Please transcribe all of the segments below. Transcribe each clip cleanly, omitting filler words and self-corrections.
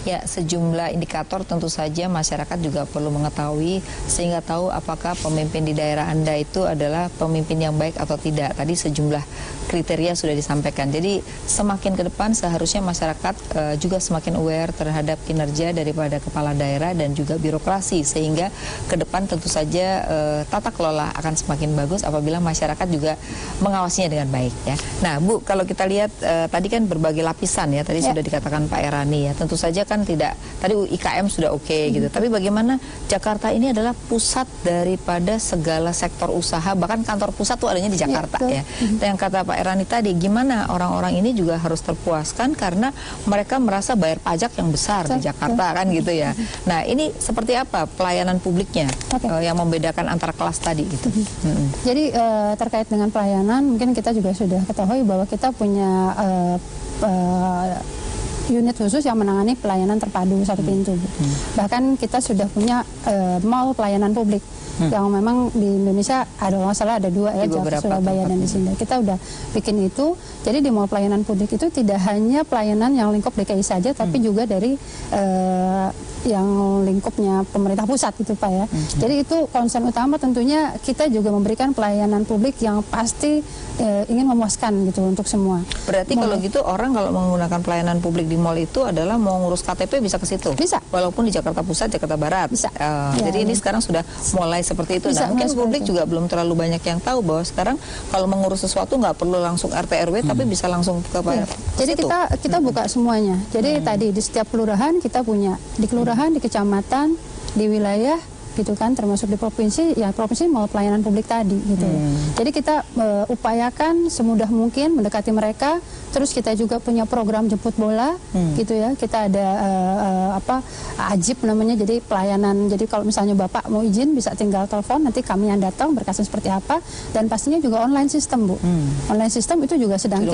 Ya, sejumlah indikator tentu saja masyarakat juga perlu mengetahui sehingga tahu apakah pemimpin di daerah Anda itu adalah pemimpin yang baik atau tidak. Tadi sejumlah kriteria sudah disampaikan. Jadi semakin ke depan seharusnya masyarakat juga semakin aware terhadap kinerja daripada kepala daerah dan juga birokrasi, sehingga ke depan tentu saja tata kelola akan semakin bagus apabila masyarakat juga mengawasinya dengan baik ya. Nah, Bu, kalau kita lihat tadi kan berbagai lapisan ya, tadi sudah dikatakan Pak Erani ya. Tentu saja kan tidak, tadi IKM sudah oke gitu. Tapi bagaimana Jakarta ini adalah pusat daripada segala sektor usaha, bahkan kantor pusat tuh adanya di Jakarta ya. Dan yang kata Pak Erani tadi, gimana orang-orang ini juga harus terpuaskan karena mereka merasa bayar pajak yang besar di Jakarta kan gitu ya. Nah, ini seperti apa pelayanan publiknya yang membedakan antara kelas tadi gitu. Jadi terkait dengan pelayanan, mungkin kita juga sudah ketahui bahwa kita punya unit khusus yang menangani pelayanan terpadu satu pintu. Bahkan kita sudah punya mall pelayanan publik yang memang di Indonesia ada masalah ada 2 ya, Jakarta, Surabaya dan di sini. Kita udah bikin itu. Jadi di mall pelayanan publik itu tidak hanya pelayanan yang lingkup DKI saja, tapi juga dari yang lingkupnya pemerintah pusat gitu Pak ya. Jadi itu concern utama, tentunya kita juga memberikan pelayanan publik yang pasti ingin memuaskan gitu untuk semua. Berarti kalau gitu orang kalau menggunakan pelayanan publik di mall itu adalah mau ngurus KTP bisa ke situ? Bisa. Walaupun di Jakarta Pusat, Jakarta Barat? Bisa. Jadi ini sekarang sudah mulai seperti itu. Bisa, nah, mungkin publik juga belum terlalu banyak yang tahu bahwa sekarang kalau mengurus sesuatu nggak perlu langsung RT RW, tapi bisa langsung ke Jadi kita buka semuanya. Jadi tadi di setiap kelurahan kita punya, di kelurahan, di kecamatan, di wilayah gitu kan, termasuk di provinsi, ya provinsi mau pelayanan publik tadi gitu. Jadi kita upayakan semudah mungkin mendekati mereka. Terus kita juga punya program jemput bola gitu ya. Kita ada ajib namanya, jadi pelayanan. Jadi kalau misalnya Bapak mau izin bisa tinggal telepon, nanti kami yang datang berkasnya seperti apa, dan pastinya juga online system, Bu. Online system itu juga sedang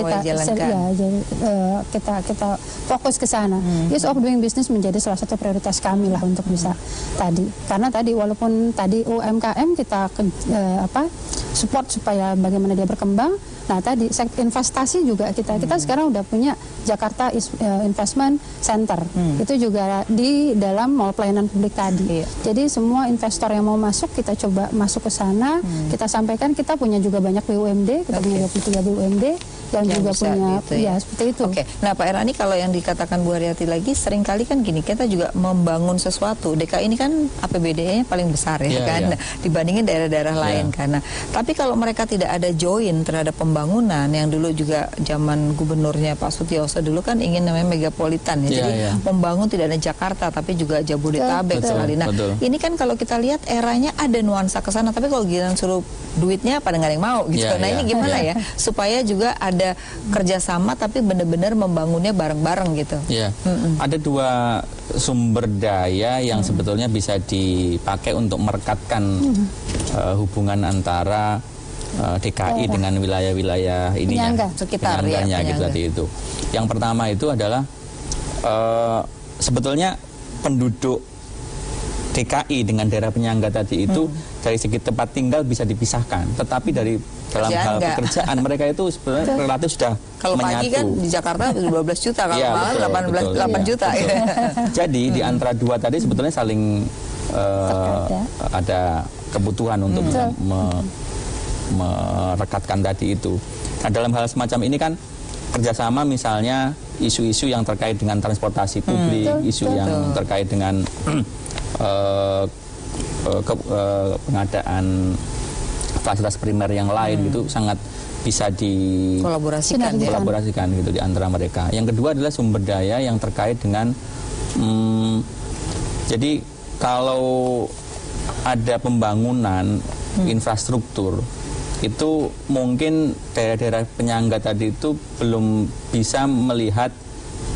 kita fokus ke sana. Ease of doing business menjadi salah satu prioritas kami lah untuk bisa tadi. Karena tadi walaupun tadi UMKM kita support supaya bagaimana dia berkembang. Nah tadi investasi juga kita sekarang udah punya Jakarta Investment Center, itu juga di dalam mall pelayanan publik tadi. Jadi semua investor yang mau masuk kita coba masuk ke sana, kita sampaikan. Kita punya juga banyak BUMD, kita punya 23 BUMD yang juga punya gitu ya, seperti itu. Nah Pak Erani, kalau yang dikatakan Bu Haryati lagi, seringkali kan gini, kita juga membangun sesuatu. DKI ini kan APBD-nya paling besar ya kan, dibandingin daerah-daerah lain kan. Nah, tapi kalau mereka tidak ada join terhadap pembangunan, yang dulu juga zaman gubernurnya Pak Sutiyoso dulu kan ingin namanya megapolitan ya. Jadi membangun tidak hanya Jakarta tapi juga Jabodetabek sekali. Nah, ini kan kalau kita lihat eranya ada nuansa ke sana, tapi kalau giliran suruh duitnya pada nggak ada yang mau gitu. Nah, ini gimana ya supaya juga ada kerjasama tapi benar-benar membangunnya bareng-bareng gitu. Ada 2 sumber daya yang sebetulnya bisa dipakai untuk merekatkan hubungan antara DKI dengan wilayah-wilayah ininya, sekitarnya gitu tadi itu. Yang pertama itu adalah sebetulnya penduduk DKI dengan daerah penyangga tadi itu dari segi tempat tinggal bisa dipisahkan, tetapi dalam hal pekerjaan mereka itu sebenarnya relatif sudah kalau menyatu. Pagi kan di Jakarta 12 juta, kalau malam 8 juta. Jadi di antara 2 tadi sebetulnya saling ada kebutuhan untuk bisa merekatkan tadi itu. Nah, dalam hal semacam ini kan kerjasama, misalnya isu-isu yang terkait dengan transportasi publik, isu yang terkait dengan pengadaan fasilitas primer yang lain itu sangat bisa dikolaborasikan gitu di antara mereka. Yang kedua adalah sumber daya yang terkait dengan jadi kalau ada pembangunan infrastruktur itu mungkin daerah-daerah penyangga tadi itu belum bisa melihat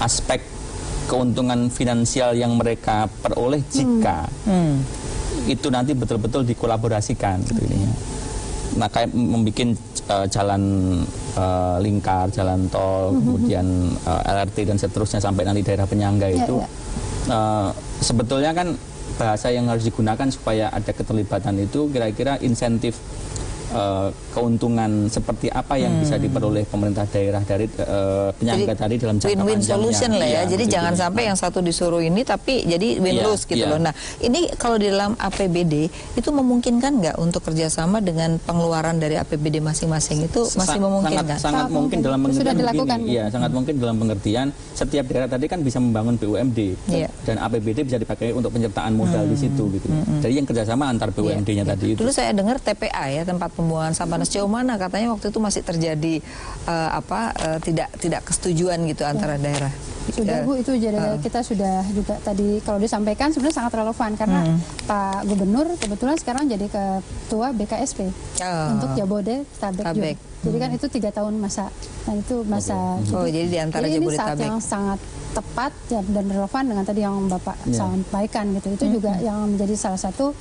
aspek keuntungan finansial yang mereka peroleh jika itu nanti betul-betul dikolaborasikan gitu ini. Nah, kayak membuat jalan lingkar, jalan tol, kemudian LRT dan seterusnya sampai nanti daerah penyangga itu sebetulnya kan bahasa yang harus digunakan supaya ada keterlibatan itu kira-kira insentif keuntungan seperti apa yang bisa diperoleh pemerintah daerah dari penyangga tadi dalam jangka win-win panjangnya. solution lah ya. Jadi begitu. jangan sampai yang satu disuruh ini tapi jadi win-lose gitu loh. Nah, ini kalau di dalam APBD itu memungkinkan nggak untuk kerjasama dengan pengeluaran dari APBD masing-masing itu masih memungkinkan? Sangat mungkin dalam pengertian dilakukan. begini. Iya, sangat mungkin dalam pengertian setiap daerah tadi kan bisa membangun BUMD dan APBD bisa dipakai untuk penyertaan modal di situ gitu. Jadi yang kerjasama antar BUMD-nya tadi itu. Dulu saya dengar TPA ya, tempat pembuangan sampah. Sejauh mana katanya waktu itu masih terjadi tidak kesetujuan gitu antara daerah? Sudah Bu, itu jadi kita sudah juga tadi kalau disampaikan sebenarnya sangat relevan karena Pak Gubernur kebetulan sekarang jadi ketua BKSP untuk Jabodetabek. Jadi kan itu 3 tahun masa, dan itu masa. Jadi di antara ini Jabodetabek. Saat yang sangat tepat ya, dan relevan dengan tadi yang Bapak sampaikan gitu. Itu juga yang menjadi salah satu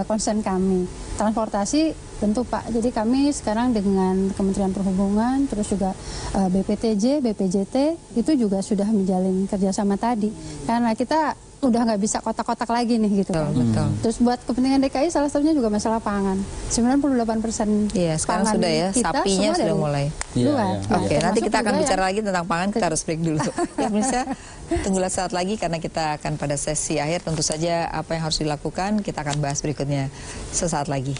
concern kami. Transportasi tentu Pak. Jadi kami sekarang dengan Kementerian Perhubungan, terus juga BPTJ, BPJT itu juga sudah menjalin kerjasama tadi. Karena kita udah nggak bisa kotak-kotak lagi nih gitu kan. Terus buat kepentingan DKI salah satunya juga masalah pangan. 98% sekarang pangan sudah ya, kita sapinya sudah mulai. Luar. Oke, nanti kita akan bicara lagi tentang pangan, kita harus break dulu. Ya pemirsa, tunggulah saat lagi karena kita akan pada sesi akhir tentu saja apa yang harus dilakukan kita akan bahas berikutnya sesaat lagi.